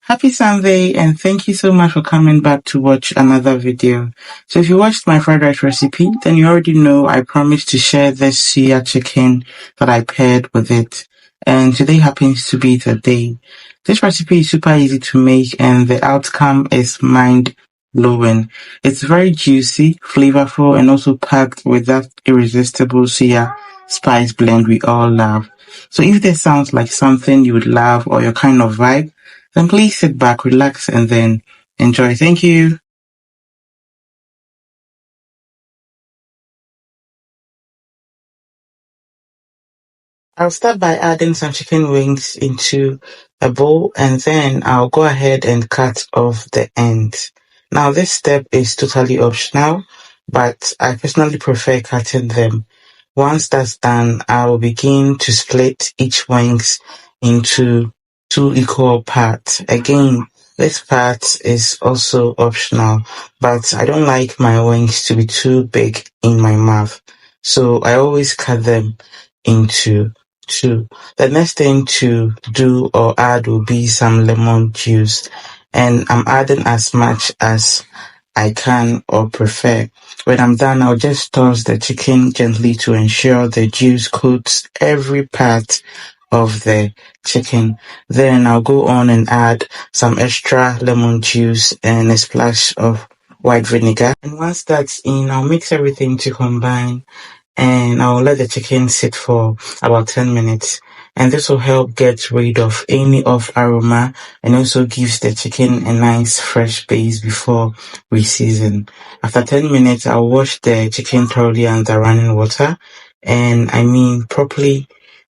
Happy Sunday, and thank you so much for coming back to watch another video. So if you watched my fried rice recipe, then you already know I promised to share this Suya chicken that I paired with it. And today happens to be the day. This recipe is super easy to make and the outcome is mind-blowing. It's very juicy, flavorful, and also packed with that irresistible Suya spice blend we all love. So if this sounds like something you would love or your kind of vibe, then please sit back, relax, and then enjoy. Thank you. I'll start by adding some chicken wings into a bowl and then I'll go ahead and cut off the ends. Now this step is totally optional, but I personally prefer cutting them. Once that's done, I will begin to split each wings into two equal parts. Again, this part is also optional, but I don't like my wings to be too big in my mouth. So I always cut them into two. The next thing to do or add will be some lemon juice. And I'm adding as much as I can or prefer. When I'm done, I'll just toss the chicken gently to ensure the juice coats every part of the chicken. Then I'll go on and add some extra lemon juice and a splash of white vinegar. And once that's in, I'll mix everything to combine and I'll let the chicken sit for about 10 minutes. And this will help get rid of any off aroma and also gives the chicken a nice fresh base before we season. After 10 minutes, I'll wash the chicken thoroughly under running water, and I mean properly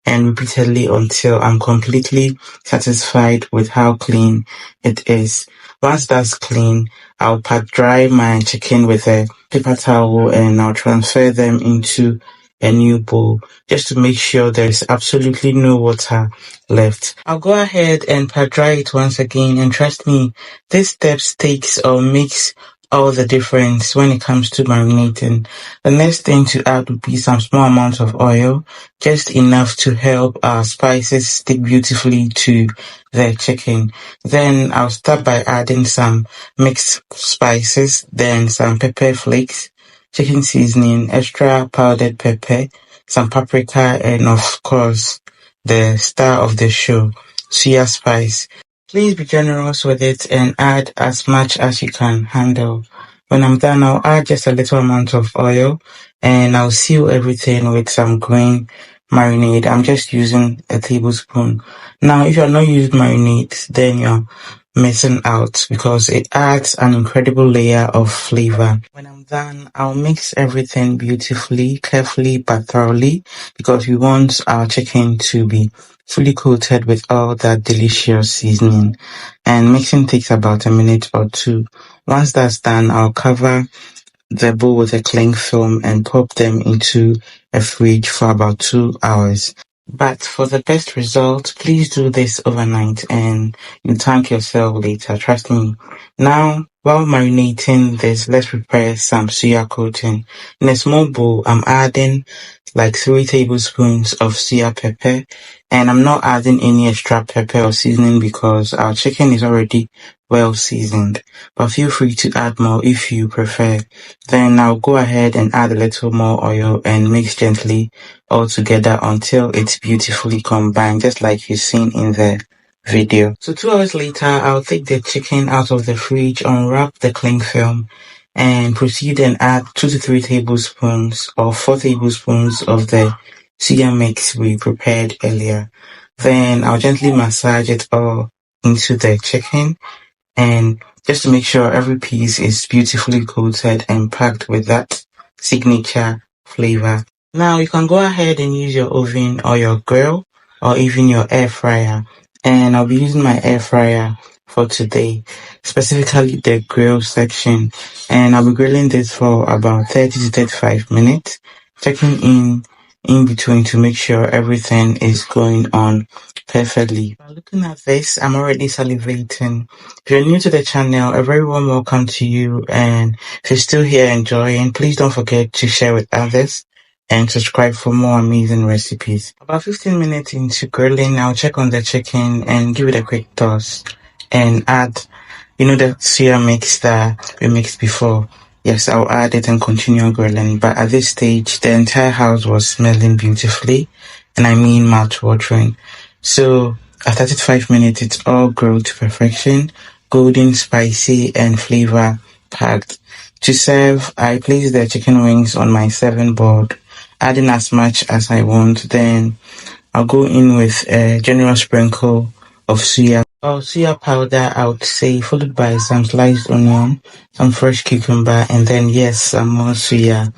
and repeatedly until I'm completely satisfied with how clean it is. Once that's clean, I'll pat dry my chicken with a paper towel and I'll transfer them into a new bowl just to make sure there's absolutely no water left. I'll go ahead and pat dry it once again, and trust me, this step takes or makes all the difference when it comes to marinating. The next thing to add would be some small amounts of oil, just enough to help our spices stick beautifully to the chicken. Then I'll start by adding some mixed spices, then some pepper flakes, chicken seasoning, extra powdered pepper, some paprika, and of course, the star of the show, Suya spice. Please be generous with it and add as much as you can handle. When I'm done, I'll add just a little amount of oil and I'll seal everything with some green marinade. I'm just using a tablespoon. Now, if you're not using marinade, then you're missing out because it adds an incredible layer of flavor. When I'm done, I'll mix everything beautifully, carefully, but thoroughly because we want our chicken to be fully coated with all that delicious seasoning. And mixing takes about a minute or two. Once that's done, I'll cover the bowl with a cling film and pop them into a fridge for about 2 hours. But for the best result, please do this overnight and you thank yourself later. Trust me. Now, while marinating this, let's prepare some suya coating. In a small bowl, I'm adding like 3 tablespoons of suya pepper, and I'm not adding any extra pepper or seasoning because our chicken is already well seasoned, but feel free to add more if you prefer. Then I'll go ahead and add a little more oil and mix gently all together until it's beautifully combined, just like you've seen in the video. So 2 hours later, I'll take the chicken out of the fridge, unwrap the cling film, and proceed and add 2 to 3 tablespoons or 4 tablespoons of the suya mix we prepared earlier. Then I'll gently massage it all into the chicken, and just to make sure every piece is beautifully coated and packed with that signature flavor. Now you can go ahead and use your oven or your grill or even your air fryer. And I'll be using my air fryer for today, specifically the grill section. And I'll be grilling this for about 30 to 35 minutes, checking in between to make sure everything is going on perfectly. By looking at this, I'm already salivating. If you're new to the channel, a very warm welcome to you. And if you're still here enjoying, please don't forget to share with others and subscribe for more amazing recipes. About 15 minutes into grilling, I'll check on the chicken and give it a quick toss. and add, the suya mix that we mixed before. Yes, I'll add it and continue grilling. But at this stage, the entire house was smelling beautifully, and I mean mouth-watering. So after 35 minutes, it's all grilled to perfection, golden, spicy, and flavor packed. To serve, I place the chicken wings on my serving board, adding as much as I want. Then I'll go in with a generous sprinkle of suya. Or suya powder, I would say, followed by some sliced onion, some fresh cucumber, and then yes, some more suya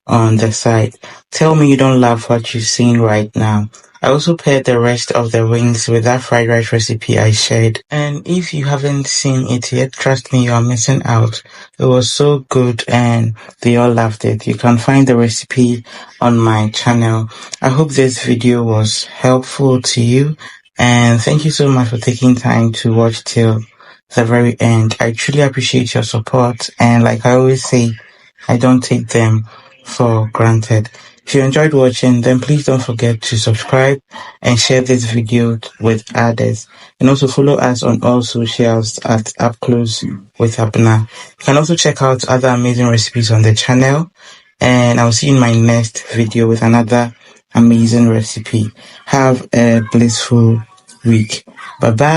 on the side. Tell me you don't love what you're seeing right now. I also paired the rest of the wings with that fried rice recipe I shared. And if you haven't seen it yet, trust me, you are missing out. It was so good and they all loved it. You can find the recipe on my channel. I hope this video was helpful to you. And thank you so much for taking time to watch till the very end. I truly appreciate your support. And like I always say, I don't take them for granted. If you enjoyed watching, then please don't forget to subscribe and share this video with others. And also follow us on all socials at Upclose with Abena. You can also check out other amazing recipes on the channel. And I'll see you in my next video with another amazing recipe. Have a blissful week. Bye bye.